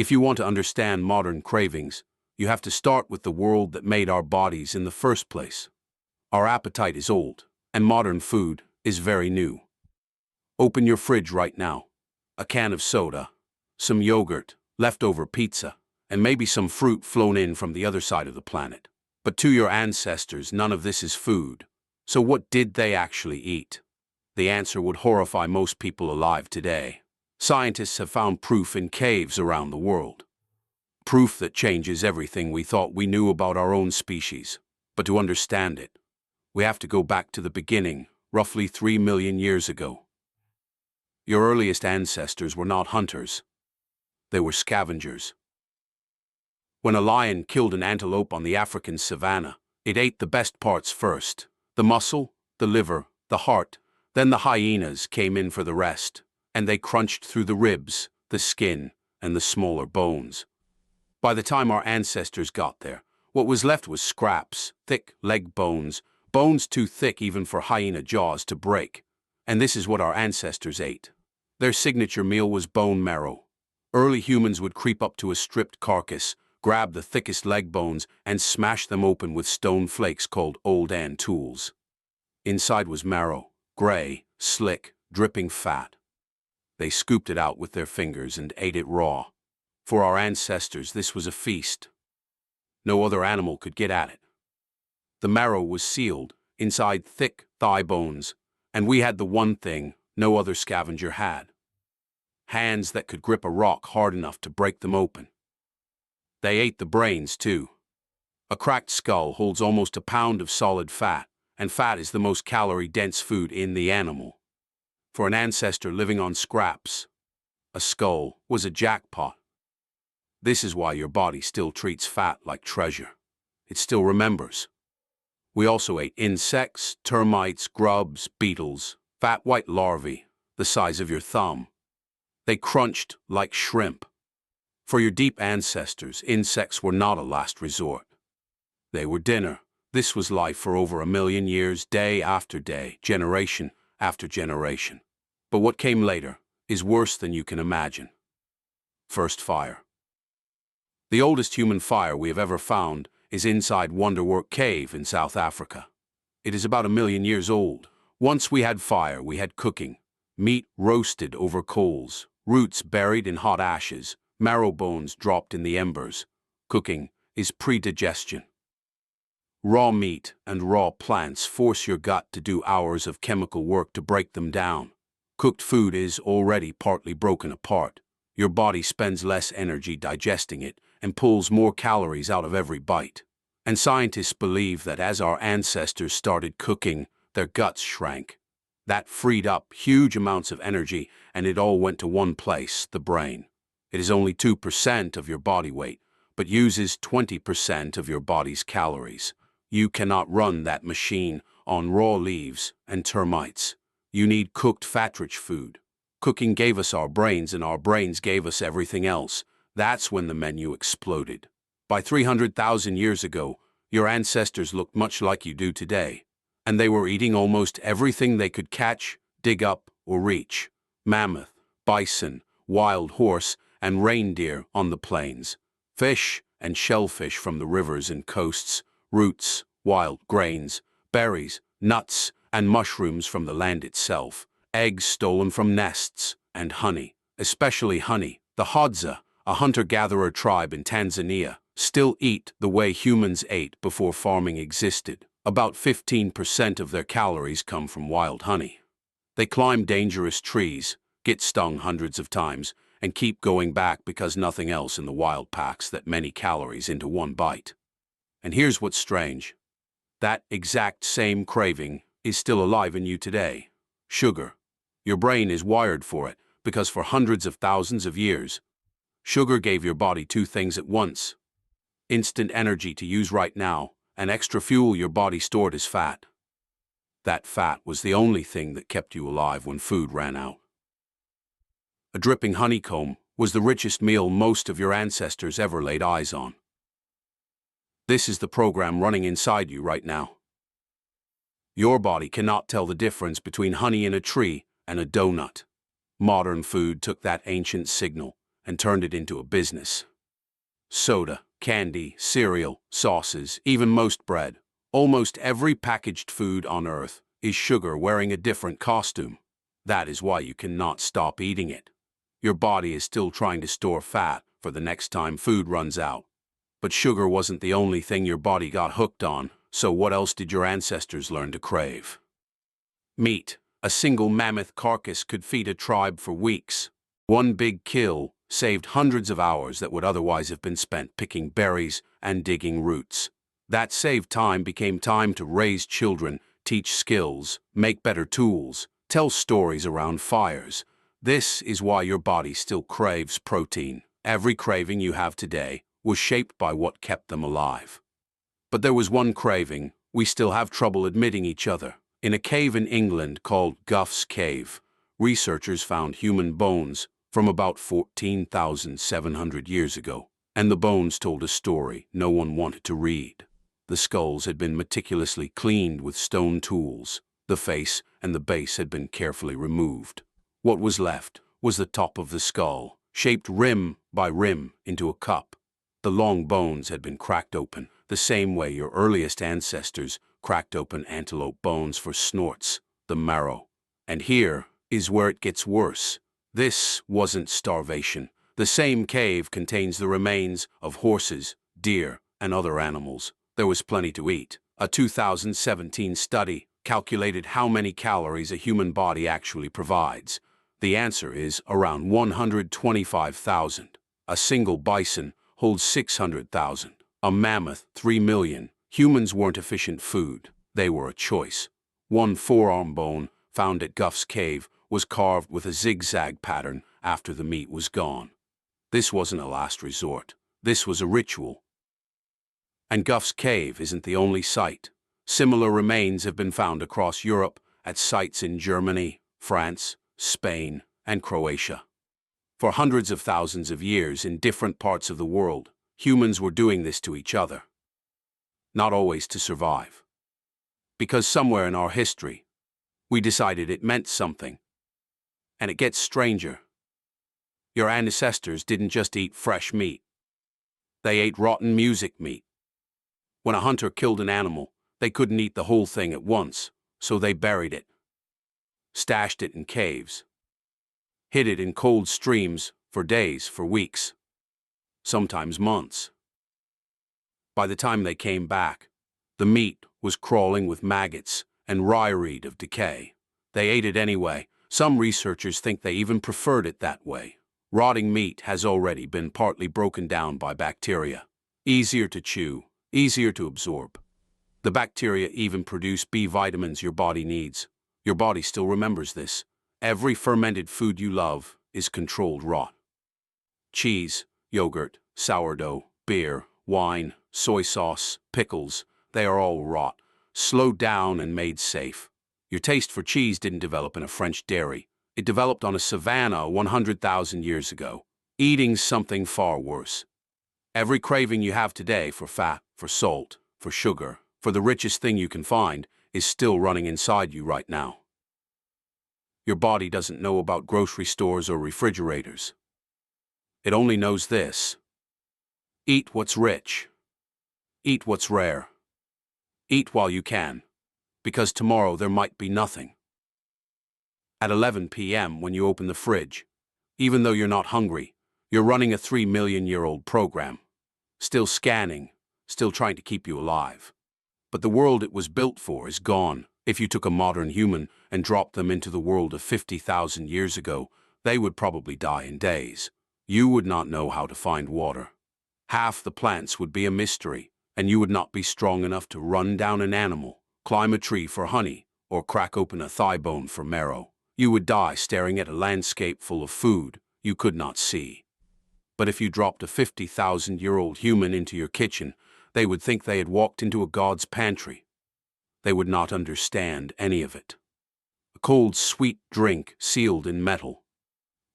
If you want to understand modern cravings, you have to start with the world that made our bodies in the first place. Our appetite is old, and modern food is very new. Open your fridge right now. A can of soda, some yogurt, leftover pizza, and maybe some fruit flown in from the other side of the planet. But to your ancestors, none of this is food. So what did they actually eat? The answer would horrify most people alive today. Scientists have found proof in caves around the world. Proof that changes everything we thought we knew about our own species. But to understand it, we have to go back to the beginning, roughly 3 million years ago. Your earliest ancestors were not hunters. They were scavengers. When a lion killed an antelope on the African savanna, it ate the best parts first. The muscle, the liver, the heart. Then the hyenas came in for the rest, and they crunched through the ribs, the skin, and the smaller bones. By the time our ancestors got there, what was left was scraps, thick leg bones, bones too thick even for hyena jaws to break. And this is what our ancestors ate. Their signature meal was bone marrow. Early humans would creep up to a stripped carcass, grab the thickest leg bones, and smash them open with stone flakes called old ant tools. Inside was marrow, gray, slick, dripping fat. They scooped it out with their fingers and ate it raw. For our ancestors, this was a feast. No other animal could get at it. The marrow was sealed inside thick thigh bones, and we had the one thing no other scavenger had: hands that could grip a rock hard enough to break them open. They ate the brains, too. A cracked skull holds almost a pound of solid fat, and fat is the most calorie-dense food in the animal. For an ancestor living on scraps, a skull was a jackpot. This is why your body still treats fat like treasure. It still remembers. We also ate insects, termites, grubs, beetles, fat white larvae, the size of your thumb. They crunched like shrimp. For your deep ancestors, insects were not a last resort. They were dinner. This was life for over 1 million years, day after day, generation after generation. But what came later is worse than you can imagine. First fire. The oldest human fire we have ever found is inside Wonderwork Cave in South Africa. It is about 1 million years old. Once we had fire, we had cooking. Meat roasted over coals, roots buried in hot ashes, marrow bones dropped in the embers. Cooking is pre-digestion. Raw meat and raw plants force your gut to do hours of chemical work to break them down. Cooked food is already partly broken apart. Your body spends less energy digesting it and pulls more calories out of every bite. And scientists believe that as our ancestors started cooking, their guts shrank. That freed up huge amounts of energy, and it all went to one place, the brain. It is only 2% of your body weight, but uses 20% of your body's calories. You cannot run that machine on raw leaves and termites. You need cooked fat-rich food. Cooking gave us our brains, and our brains gave us everything else. That's when the menu exploded. By 300,000 years ago, your ancestors looked much like you do today. And they were eating almost everything they could catch, dig up, or reach. Mammoth, bison, wild horse, and reindeer on the plains. Fish and shellfish from the rivers and coasts. Roots, wild grains, berries, nuts, and mushrooms from the land itself. Eggs stolen from nests, and honey, especially honey. The Hadza, a hunter-gatherer tribe in Tanzania, still eat the way humans ate before farming existed. About 15% of their calories come from wild honey. They climb dangerous trees, get stung hundreds of times, and keep going back because nothing else in the wild packs that many calories into one bite. And here's what's strange. That exact same craving is still alive in you today. Sugar. Your brain is wired for it because for hundreds of thousands of years, sugar gave your body two things at once: instant energy to use right now, and extra fuel your body stored as fat. That fat was the only thing that kept you alive when food ran out. A dripping honeycomb was the richest meal most of your ancestors ever laid eyes on. This is the program running inside you right now. Your body cannot tell the difference between honey in a tree and a donut. Modern food took that ancient signal and turned it into a business. Soda, candy, cereal, sauces, even most bread. Almost every packaged food on Earth is sugar wearing a different costume. That is why you cannot stop eating it. Your body is still trying to store fat for the next time food runs out. But sugar wasn't the only thing your body got hooked on, so what else did your ancestors learn to crave? Meat. A single mammoth carcass could feed a tribe for weeks. One big kill saved hundreds of hours that would otherwise have been spent picking berries and digging roots. That saved time became time to raise children, teach skills, make better tools, tell stories around fires. This is why your body still craves protein. Every craving you have today was shaped by what kept them alive. But there was one craving we still have trouble admitting each other. In a cave in England called Gough's Cave, researchers found human bones from about 14,700 years ago, and the bones told a story no one wanted to read. The skulls had been meticulously cleaned with stone tools. The face and the base had been carefully removed. What was left was the top of the skull, shaped rim by rim into a cup. The long bones had been cracked open, the same way your earliest ancestors cracked open antelope bones for snorts, the marrow. And here is where it gets worse. This wasn't starvation. The same cave contains the remains of horses, deer, and other animals. There was plenty to eat. A 2017 study calculated how many calories a human body actually provides. The answer is around 125,000. A single bison holds 600,000. A mammoth, 3 million. Humans weren't efficient food. They were a choice. One forearm bone found at Gough's Cave was carved with a zigzag pattern after the meat was gone. This wasn't a last resort. This was a ritual. And Gough's Cave isn't the only site. Similar remains have been found across Europe at sites in Germany, France, Spain, and Croatia. For hundreds of thousands of years in different parts of the world, humans were doing this to each other. Not always to survive. Because somewhere in our history, we decided it meant something. And it gets stranger. Your ancestors didn't just eat fresh meat. They ate rotten music meat. When a hunter killed an animal, they couldn't eat the whole thing at once, so they buried it. Stashed it in caves. Hid it in cold streams for days, for weeks. Sometimes months. By the time they came back, the meat was crawling with maggots and ryeweed of decay. They ate it anyway. Some researchers think they even preferred it that way. Rotting meat has already been partly broken down by bacteria. Easier to chew, easier to absorb. The bacteria even produce B vitamins your body needs. Your body still remembers this. Every fermented food you love is controlled rot. Cheese, yogurt, sourdough, beer, wine, soy sauce, pickles, they are all rot, slowed down and made safe. Your taste for cheese didn't develop in a French dairy. It developed on a savanna 100,000 years ago. Eating something far worse. Every craving you have today for fat, for salt, for sugar, for the richest thing you can find, is still running inside you right now. Your body doesn't know about grocery stores or refrigerators. It only knows this. Eat what's rich. Eat what's rare. Eat while you can, because tomorrow there might be nothing. At 11 p.m. when you open the fridge, even though you're not hungry, you're running a 3-million-year-old program, still scanning, still trying to keep you alive. But the world it was built for is gone. If you took a modern human and dropped them into the world of 50,000 years ago, they would probably die in days. You would not know how to find water. Half the plants would be a mystery, and you would not be strong enough to run down an animal, climb a tree for honey, or crack open a thigh bone for marrow. You would die staring at a landscape full of food you could not see. But if you dropped a 50,000-year-old human into your kitchen, they would think they had walked into a god's pantry. They would not understand any of it. A cold, sweet drink sealed in metal.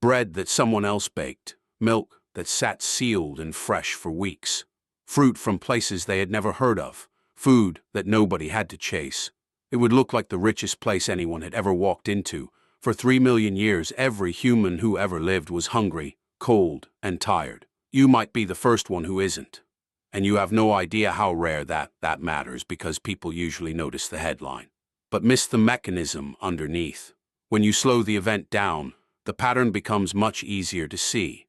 Bread that someone else baked. Milk that sat sealed and fresh for weeks. Fruit from places they had never heard of. Food that nobody had to chase. It would look like the richest place anyone had ever walked into. For 3 million years, every human who ever lived was hungry, cold, and tired. You might be the first one who isn't. And you have no idea how rare that matters because people usually notice the headline, but miss the mechanism underneath. When you slow the event down, the pattern becomes much easier to see.